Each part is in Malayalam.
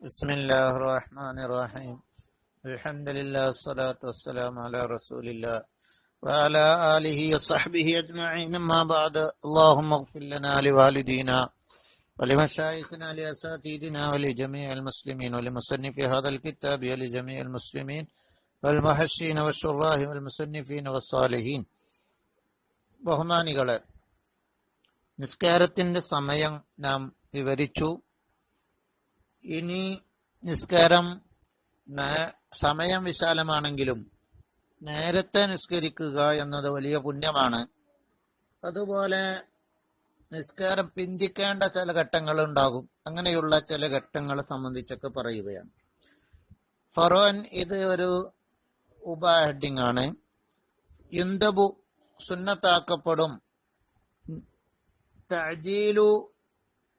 بسم الله الرحمن الرحيم. الحمد لله والصلاة والسلام على رسول الله وعلى آله وصحبه أجمعين. أما بعد، اللهم اغفر لنا لوالدينا ولمشايخنا لأساتذتنا ولجميع المسلمين ولمصنف هذا الكتاب ولجميع المسلمين والمحشين والشراح والمصنفين والصالحين. ബഹുമാനികളെ, നിസ്കാരത്തിന്റെ സമയം നാം വിവരിച്ചു. ഇനി നിസ്കാരം സമയം വിശാലമാണെങ്കിലും നേരത്തെ നിസ്കരിക്കുക എന്നത് വലിയ പുണ്യമാണ്. അതുപോലെ നിസ്കാരം പിന്തിക്കേണ്ട ചില ഘട്ടങ്ങൾ ഉണ്ടാകും. അങ്ങനെയുള്ള ചില ഘട്ടങ്ങളെ സംബന്ധിച്ചൊക്കെ പറയുകയാണ്. ഫറോൻ ഇത് ഒരു ഉപഹെഡിങ് ആണ്. യുന്തബു സുന്നത്താക്കപ്പെടും. തഅജീലു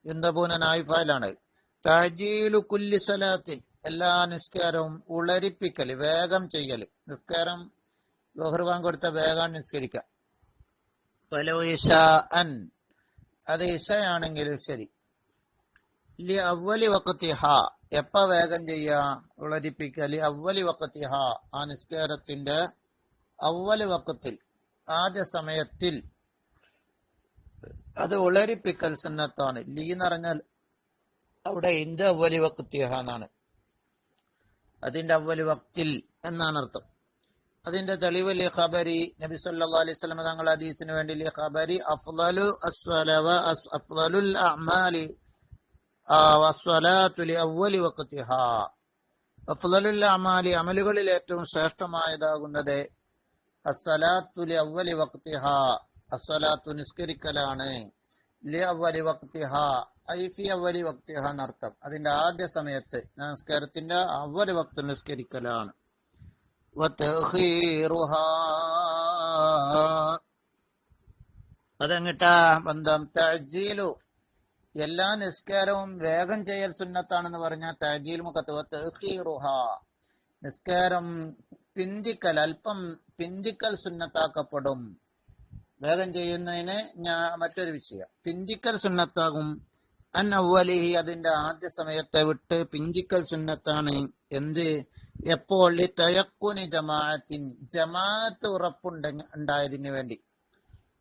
യുന്തബൂന നായിഫാലാണ്. തഅജീലു കുല്ലി സലാത്തിൻ, എല്ലാ നിസ്കാരവും ഉളരിപ്പിക്കൽ, വേഗം ചെയ്യൽ. നിസ്കാരം ളുഹർ ബാങ്ക് കൊടുത്ത വേഗം നിസ്കരിക്കുക. വലൗ ഇശാഅൻ, അത് ഇശയാണെങ്കിലും ശരി. ലി അവ്വലി വഖതിഹ, എപ്പ വേഗം ചെയ്യുക, ഉളരിപ്പിക്കുക. ലി അവ്വലി വഖതിഹ, ആ നിസ്കാരത്തിന്റെ അവ്വലി വഖത്തിൽ, ആദ്യ സമയത്തിൽ അത് ഉളരിപ്പിക്കൽ സുന്നത്താണ്. ലീ എന്ന് പറഞ്ഞാൽ അവിടെ ഇന്റെ അവ്വലി വഖതിഹ എന്നാണ്. അതിന്റെ അവ്വലി വഖത്തിൽ എന്നാണ് അർത്ഥം. അതിന്റെ തെളിവ് ലി ഖബരി, നബി സല്ലല്ലാഹു അലൈഹി വസല്ലം തങ്ങൾ ഹദീസിന് വേണ്ടി ലി ഖബരി അഫ്ളലുൽ അഅമാലി വസ്സലാത്തു ലി അവ്വലി വഖതിഹ. അഫ്ളലുൽ അഅമാലി, അമലുകളിൽ ഏറ്റവും ശ്രേഷ്ഠമായതാകുന്നത് അസ്സലാത്തു ലി അവ്വലി വഖതിഹ, അസ്സലാത്തു നിസ്കരിക്കലാണ്. ലി അവ്വലി വഖതിഹ ഐ ഫി അവ്വലി വഖതിഹ എന്നർത്ഥം. അതിന്റെ ആദ്യ സമയത്ത്, നമസ്കാരത്തിന്റെ അവ്വലി വഖ്ത് നിസ്കരിക്കലാണ്. വതഖീറുഹാ, അതെങ്ങിട്ടാ ബന്ധം? തഅജീലു, എല്ലാ നിസ്കാരവും വേഗം ചെയ്യൽ സുന്നത്താണെന്ന് പറഞ്ഞാൽ തഅജീൽ മുഖത്ത്. വതഖീറുഹാ, നിസ്കാരം പിന്തിക്കൽ, അല്പം പിന്തിക്കൽ സുന്നത്താക്കപ്പെടും. വേഗം ചെയ്യുന്നതിന് മറ്റൊരു വിഷയം, പിന്തിക്കൽ സുന്നത്താകും. അൻ അവ്വലിഹി, അതിന്റെ ആദ്യ സമയത്തെ വിട്ട് പിന്തിക്കൽ സുന്നത്താണ്. എന്ത്? എപ്പോൾ? തയക്കുനി ജമാഅത്തിൻ, ജമാഅത്ത് ഉണ്ടായതിനു വേണ്ടി,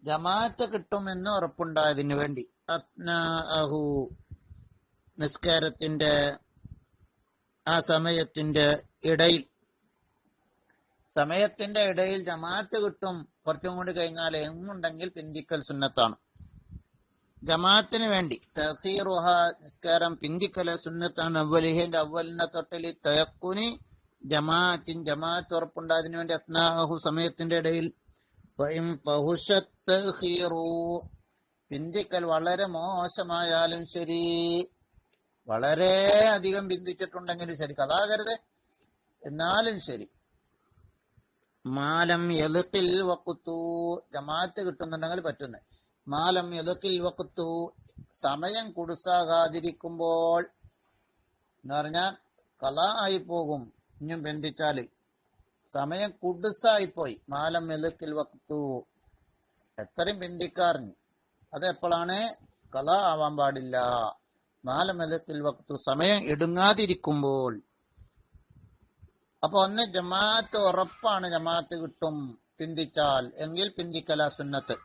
ജമാഅത്ത് കിട്ടുമെന്ന് ഉറപ്പുണ്ടായതിനു വേണ്ടി. അസ്നാഅഹു, നിസ്കാരത്തിന്റെ ആ സമയത്തിന്റെ ഇടയിൽ, സമയത്തിന്റെ ഇടയിൽ ജമാഅത്ത് കിട്ടും, കുറച്ചും കൂടി കഴിഞ്ഞാൽ എന്നുണ്ടെങ്കിൽ പിന്തിക്കൽ സുന്നത്താണ്. ജമാഅത്തിന് വേണ്ടി തഖീറുഹ, നിസ്കാരം പിന്തിക്കൽ സുന്നത്താണ്. അവ്വലിഹിന്റെ അവ്വലിനെ തൊട്ടലി തയക്കുനി ജമാഅത്തിൻ, ജമാഅത്ത് ഉറപ്പുണ്ടായതിനു വേണ്ടി. അസ്നാഅഹു, സമയത്തിന്റെ ഇടയിൽ. ഫഇൻ ഫഹുശത് തഖീറു, പിന്തിക്കൽ വളരെ മോശമായാലും ശരി, വളരെ അധികം പിന്തിച്ചിട്ടുണ്ടെങ്കിലും ശരി, കഥാകരുത് എന്നാലും ശരി. മാലം യദ്ഖിൽ വഖ്തു, ജമാഅത്ത് കിട്ടുന്നുണ്ടെങ്കിൽ പറ്റുന്നത്. മാലം യദ്ഖിൽ വഖ്തു, സമയം കുടുസാകാതിരിക്കുമ്പോൾ എന്ന് പറഞ്ഞാൽ ഖളാ ആയി പോകും. ഇനിയും ബന്ധിച്ചാല് സമയം കുടുസായിപ്പോയി. മാലം യദ്ഖിൽ വഖ്തു, എത്രയും ബന്ധിക്കാറിഞ്ഞു, അത് എപ്പോഴാണ്? ഖളാ ആവാൻ പാടില്ല. മാലം യദ്ഖിൽ വഖ്തു, സമയം ഇടുങ്ങാതിരിക്കുമ്പോൾ. അപ്പൊ ഒന്ന് ജമാഅത്ത് ഉറപ്പാണ്, ജമാഅത്ത് കിട്ടും പിന്തിച്ചാൽ, എങ്കിൽ പിന്തിക്കല സുന്നത്ത്.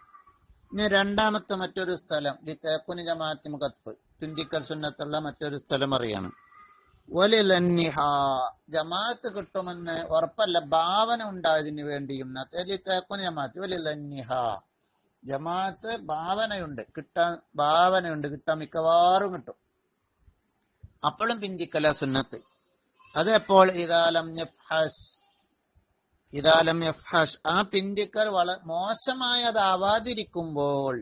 ഇനി രണ്ടാമത്തെ മറ്റൊരു സ്ഥലം, ലിതയക്കുനി ജമാഅത്തി മുഖത്ത്, പിന്തിക്കൽ സുന്നത്തുള്ള മറ്റൊരു സ്ഥലം അറിയണം. വലിലന്നിഹ, ജമാഅത്ത് കിട്ടുമെന്ന് ഉറപ്പല്ല, ഭാവന ഉണ്ടായതിനു വേണ്ടിയും. ലിതയക്കുനി ജമാഅത്ത് വലിലന്നിഹ, ജമാഅത്ത് ഭാവനയുണ്ട്, കിട്ടാൻ ഭാവനയുണ്ട്, കിട്ടാൻ മിക്കവാറും കിട്ടും, അപ്പോഴും പിന്തിക്കല സുന്നത്ത്. അതെപ്പോൾ? ഇദാലം യഫ്ഹഷ്, ആ പിന്തിക്കൽ മോശമായതാവാതിരിക്കുമ്പോൾ.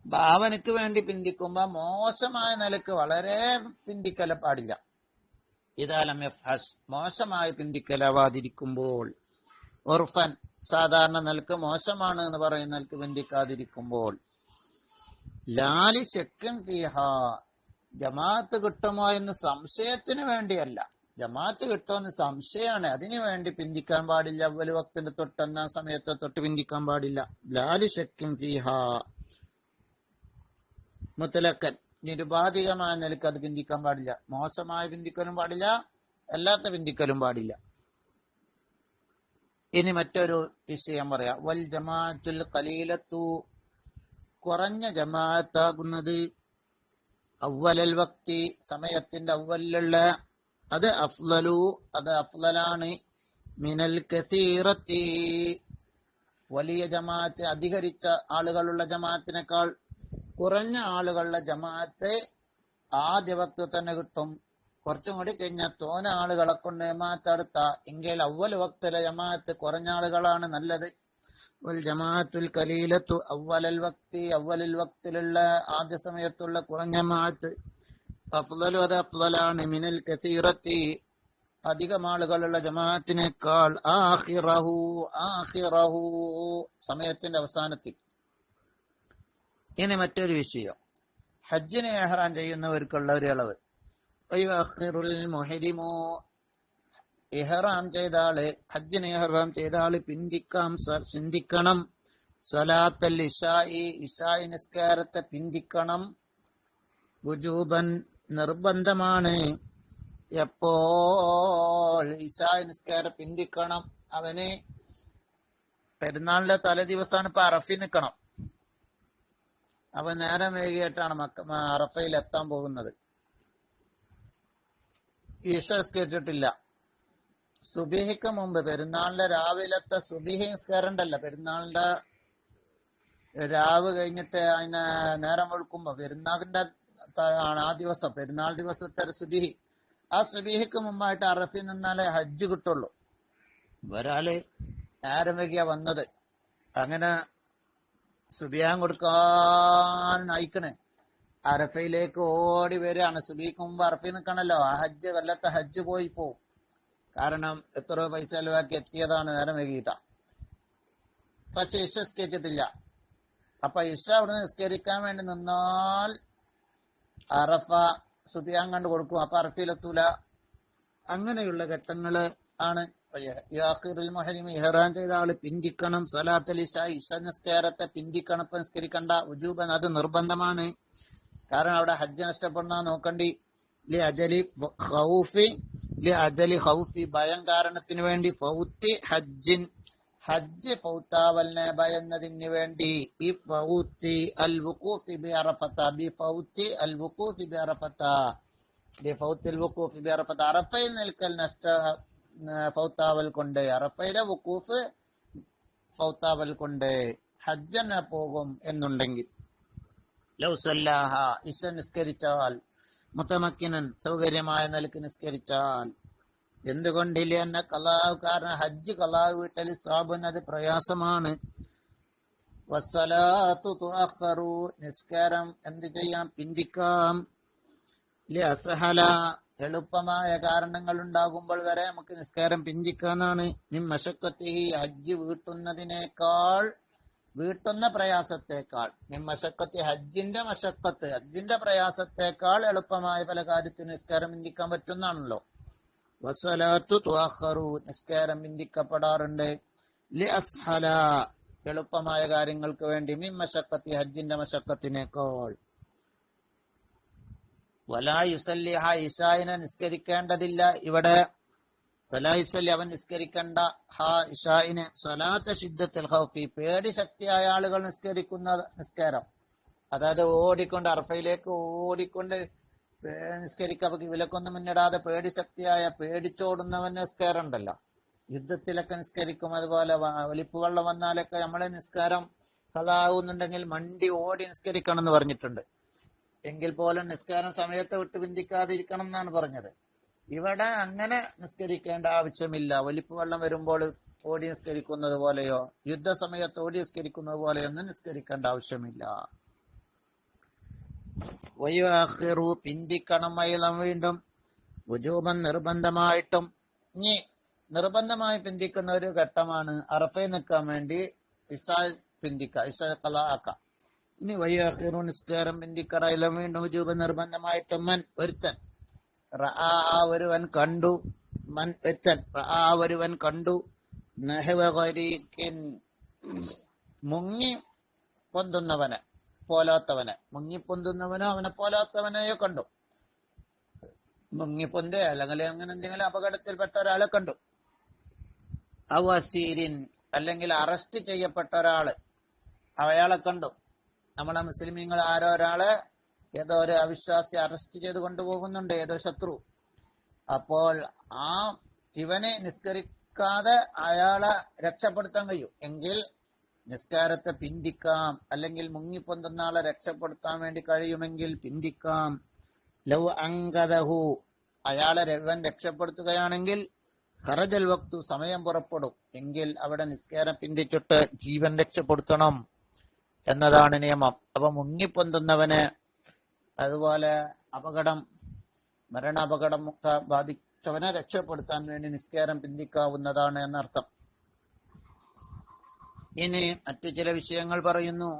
ഭാവനയ്ക്ക് വേണ്ടി പിന്തിക്കുമ്പോ മോശമായ നിലക്ക് വളരെ പിന്തിക്കല പാടില്ല. ഇദാലം യഫ്ഹഷ്, മോശമായ പിന്തിക്കലാവാതിരിക്കുമ്പോൾ. ഉർഫൻ, സാധാരണ നിലക്ക് മോശമാണ് എന്ന് പറയുന്ന നിലക്ക് പിന്തിക്കാതിരിക്കുമ്പോൾ. ലാലി ശക്കൻ ഫീഹ, ജമാഅത്ത് കിട്ടുമോ എന്ന് സംശയത്തിന് വേണ്ടിയല്ല, ജമാഅത്ത് കിട്ടുമെന്ന് സംശയമാണ്, അതിനു വേണ്ടി പിന്തിക്കാൻ പാടില്ല. അവ്വൽ വഖ്തിന്റെ തൊട്ടെന്ന സമയത്തെ തൊട്ട് പിന്തിക്കാൻ പാടില്ല. ലാലി ശക്കിൻ ഫീഹ മുത്ലഖൻ, നിരുപാധികമായ നിലക്ക് അത് പിന്തിക്കാൻ പാടില്ല. മോശമായ പിന്തിക്കലും പാടില്ല, അല്ലാത്ത പിന്തിക്കലും പാടില്ല. ഇനി മറ്റൊരു വിഷയം പറയാം. വൽ ജമാഅത്തുൽ ഖലീലത്തു, കുറഞ്ഞ ജമാഅത്താകുന്നത്, അവ്വലൽ വക്തി, സമയത്തിന്റെ അവ്വലിലുള്ള, അത് അഫ്ളലു, അത് അഫ്ളലാണ്, മിനൽ കസീറത്തി, വലിയ ജമാഅത്ത്, അധികരിച്ച ആളുകളുള്ള ജമാഅത്തിനേക്കാൾ കുറഞ്ഞ ആളുകളുടെ ജമാഅത്ത് ആദ്യ വക്ത് തന്നെ കിട്ടും. കുറച്ചും കൂടി കഴിഞ്ഞാൽ തോന ആളുകളെ കൊണ്ട് ജമാഅത്ത് അടുത്ത എങ്കിൽ അവ്വൽ വക്തിലെ ജമാഅത്ത് കുറഞ്ഞ ആളുകളാണ് നല്ലത്. വൽ ജമാഅത്തുൽ ഖലീലത്തു അവ്വലൽ വക്തി, അവ്വലിൽ വക്തിലുള്ള ആദ്യ സമയത്തുള്ള കുറഞ്ഞ ജമാഅത്ത്, അഫ്ളലു, അത് അഫ്ളലാണ്, മിനൽ കസീറത്തി, അധികം ആളുകളുള്ള ജമാഅത്തിനേക്കാൾ, ആഖിറഹു, ആഖിറഹു, സമയത്തിന്റെ അവസാനത്തിൽ. ഇനി മറ്റൊരു വിഷയം, ഹജ്ജിനെ ഇഹ്റാം ചെയ്യുന്നവർക്കുള്ള ഒരു ഇളവ്. മുഹരിമു, ഇഹ്റാം ചെയ്ത ആള്, ഹജ്ജിനെ ഇഹ്റാം ചെയ്ത ആള് ചിന്തിക്കണം, സ്വലാത്തൽ ഇശാഇ, ഇശാഇ നിസ്കാരത്തെ പിന്തിക്കണം, വുജൂബൻ, നിർബന്ധമാണ്. എപ്പോൾ ഇശാഇ നിസ്കാരം പിന്തിക്കണം? അവന് പെരുന്നാളിന്റെ തലേ ദിവസമാണ് ഇപ്പൊ അറഫി നിൽക്കണം. അപ്പൊ നേരം വൈകിട്ടാണ് അറഫയിൽ എത്താൻ പോകുന്നത്. ഇശ നിസ്കരിച്ചിട്ടില്ല. സുബിഹിക്ക് മുമ്പ്, പെരുന്നാളിന്റെ രാവിലത്തെ സുബിഹി നിസ്കാരം ഉണ്ടല്ലോ, പെരുന്നാളിന്റെ രാവ് കഴിഞ്ഞിട്ട് അതിന് നേരം വെളുക്കുമ്പോ പെരുന്നാളിന്റെ ആ ദിവസം, പെരുന്നാൾ ദിവസത്തെ സുബിഹി, ആ സുബിഹിക്ക് മുമ്പായിട്ട് അറഫി നിന്നാലേ ഹജ്ജ് കിട്ടുള്ളൂ. ഒരാള് നേരം വൈകിയാ വന്നത്, അങ്ങനെ സുബിയാൻ കൊടുക്കാൻ നയിക്കണേ, അറഫയിലേക്ക് ഓടി വരികയാണ്. സുബിക്ക് മുമ്പ് അറഫി നിൽക്കണല്ലോ, ആ ഹജ്ജ്, കൊല്ലത്തെ ഹജ്ജ് പോയി പോവും. കാരണം എത്രയോ പൈസ ചെലവാക്കി എത്തിയതാണ്, നേരം വൈകിട്ടാ. പക്ഷെ ഇശ നിസ്കരിച്ചിട്ടില്ല. അപ്പൊ ഇശ അവിടെ നിസ്കരിക്കാൻ വേണ്ടി നിന്നാൽ അറഫ സുബിയാൻ കണ്ടു കൊടുക്കും, അപ്പൊ അറഫയിലെത്തൂല. അങ്ങനെയുള്ള ഘട്ടങ്ങള് ആണ്. ഇഹ്റാം ചെയ്ത ആള് പിന്തിക്കണം, സ്വലാത്തുൽ ഇശ, ഇശ നിസ്കാരത്തെ പിന്തിക്കണം. ഇപ്പൊ നിസ്കരിക്കണ്ട, ഉജൂബൻ, അത് നിർബന്ധമാണ്. കാരണം അവിടെ ഹജ്ജ് നഷ്ടപ്പെടാൻ നോക്കണ്ടി. ലി അജലി ഖൗഫി, ഭയം കാരണത്തിന് വേണ്ടി, ഫൗത്തി ഹജ്ജിൻ, ഹജ്ജ് ഫൗത്താവലിനെ ഭയന്നതിന് വേണ്ടി, ബി ഫൗത്തി അൽ വുഖൂഫി ബി അറഫത, ബി ഫൗത്തി അൽ വുഖൂഫി ബി അറഫത, ബി ഫൗത്തി അൽ വുഖൂഫി ബി അറഫത, അറഫയിൽ നിൽക്കൽ ഫൗത്താവൽ കൊണ്ട്, അറഫയുടെ വുഖൂഫ് ഫൗത്താവൽ കൊണ്ട് ഹജ്ജന് പോകും എന്നുണ്ടെങ്കിൽ, ലൗ സല്ലാഹ, ഇശ നിസ്കരിച്ചാൽ, മുതമക്കിനൻ, സൗകര്യമായ നിലക്ക് നിസ്കരിച്ചാൽ. എന്തുകൊണ്ടില്ല? എന്ന കലാവ്, കാരണം ഹജ്ജ് കലാവ് വീട്ടൽ സാബുൻ, അത് പ്രയാസമാണ്. വസ്സലാത്തു തുഅഖറു, നിസ്കാരം എന്ത് ചെയ്യാം? പിന്തിക്കാം. ലി അസ്ഹല, എളുപ്പമായ കാരണങ്ങൾ ഉണ്ടാകുമ്പോൾ വരെ നമുക്ക് നിസ്കാരം പിന്തിക്കാന്നാണ്. മിൻ മശഖത്തിഹി, ഹജ്ജ് വീട്ടുന്നതിനേക്കാൾ, വീട്ടുന്ന പ്രയാസത്തെക്കാൾ, മിൻ മശഖത്തി, ഹജ്ജിന്റെ മശഖത്ത്, ഹജ്ജിന്റെ പ്രയാസത്തെക്കാൾ എളുപ്പമായ പല കാര്യത്തിന് നിസ്കാരം പിന്തിക്കാൻ പറ്റുന്നാണല്ലോ. വസ്സലാത്തു തുഅഖറു, നിസ്കാരം പിന്തിക്കപ്പെടാറുണ്ട്. ലി അസ്ഹല, എളുപ്പമായ കാര്യങ്ങൾക്ക് വേണ്ടി, മിൻ മശഖത്തി, ഹജ്ജിന്റെ മശഖത്തിനേക്കാൾ. വലാ യുസല്ലിഹ, ഇശായിനെ നിസ്കരിക്കേണ്ടതില്ല ഇവിടെ. വലാ യുസല്ലി, അവൻ നിസ്കരിക്കേണ്ട, ഹാ ഇശായിനെ, സ്വലാത്ത ശിദ്ദത്തുൽ ഖൗഫി, പേടി ശക്തിയായ ആളുകൾ നിസ്കരിക്കുന്ന നിസ്കാരം, അതായത് ഓടിക്കൊണ്ട് അറഫയിലേക്ക് ഓടിക്കൊണ്ട് നിസ്കരിക്കുക. വിലക്കൊന്നും മുന്നിടാതെ പേടി ശക്തിയായ, പേടിച്ചോടുന്നവൻ നിസ്കാരം ഉണ്ടല്ലോ, യുദ്ധത്തിലൊക്കെ നിസ്കരിക്കും. അതുപോലെ ഒലിപ്പ് വെള്ളം വന്നാലൊക്കെ നമ്മളെ നിസ്കാരം ഖളാവുന്നുണ്ടെങ്കിൽ മണ്ടി ഓടി നിസ്കരിക്കണം എന്ന് പറഞ്ഞിട്ടുണ്ട്. എങ്കിൽ പോലും നിസ്കാരം സമയത്ത് വിട്ട് പിന്തിക്കാതിരിക്കണം എന്നാണ് പറഞ്ഞത്. ഇവിടെ അങ്ങനെ നിസ്കരിക്കേണ്ട ആവശ്യമില്ല. ഒലിപ്പ് വെള്ളം വരുമ്പോൾ ഓടി നിസ്കരിക്കുന്നത് പോലെയോ യുദ്ധസമയത്ത് ഓടി നിസ്കരിക്കുന്നത് പോലെയോ ഒന്നും നിസ്കരിക്കേണ്ട ആവശ്യമില്ല. വയുആഖിറു, പിന്തിക്കണം. അയിലം, വീണ്ടും വുജൂബൻ, നിർബന്ധമായിട്ടും. ഇനി നിർബന്ധമായി പിന്തിക്കുന്ന ഒരു ഘട്ടമാണ് അറഫയിൽ നിൽക്കാൻ വേണ്ടി ഇശ പിന്തിക്ക, ഇശ ഖളാ ആക്കാം. ഇനി വയുആഖിറു, നിസ്കാരം പിന്തിക്കറ. അയിലം, വീണ്ടും വുജൂബൻ, നിർബന്ധമായിട്ടും. മൻ, ഒരുത്തൻ, റആ, ഒരുവൻ കണ്ടു, മൻ, ഒരുത്തൻ, റആ, ഒരുവൻ കണ്ടു, നഹ്വ ഗരീഖിൻ, മുങ്ങി പൊന്തുന്നവനെ, പോലാത്തവനെ, മുങ്ങിപ്പൊന്തുന്നവനോ അവനെ പോലാത്തവനെയോ കണ്ടു. മുങ്ങിപ്പൊന്ത് അല്ലെങ്കിൽ അങ്ങനെ എന്തെങ്കിലും അപകടത്തിൽപ്പെട്ട ഒരാളെ കണ്ടു. അവസീരിൻ അല്ലെങ്കിൽ അറസ്റ്റ് ചെയ്യപ്പെട്ട ഒരാള്, അയാളെ കണ്ടു. നമ്മളെ മുസ്ലിമീങ്ങൾ ആരോ ഒരാള് ഏതോ ഒരു അവിശ്വാസി അറസ്റ്റ് ചെയ്ത് കൊണ്ടുപോകുന്നുണ്ട്, ഏതോ ശത്രു. അപ്പോൾ ഇവനെ നിസ്കരിക്കാതെ അയാളെ രക്ഷപ്പെടുത്താൻ കഴിയും എങ്കിൽ നിസ്കാരത്തെ പിന്തിക്കാം. അല്ലെങ്കിൽ മുങ്ങിപ്പൊന്തുന്ന ആളെ രക്ഷപ്പെടുത്താൻ വേണ്ടി കഴിയുമെങ്കിൽ പിന്തിക്കാം. ലൗ അങ്കദഹു, അയാളെ ഇവൻ രക്ഷപ്പെടുത്തുകയാണെങ്കിൽ ഖറജൽ വക്തു, സമയം പുറപ്പെടും. എങ്കിൽ അവിടെ നിസ്കാരം പിന്തിച്ചിട്ട് ജീവൻ രക്ഷപ്പെടുത്തണം എന്നതാണ് നിയമം. അപ്പൊ മുങ്ങിപ്പൊന്തുന്നവന് അതുപോലെ മരണാപകടം ഒക്കെ ബാധിച്ചവനെ രക്ഷപ്പെടുത്താൻ വേണ്ടി നിസ്കാരം പിന്തിക്കാവുന്നതാണ് എന്നർത്ഥം. ഇനി മറ്റു ചില വിഷയങ്ങൾ പറയുന്നു.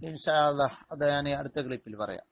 ഇൻഷാ അല്ലാഹ് അത് ഞാൻ അടുത്ത ക്ലിപ്പിൽ പറയാം.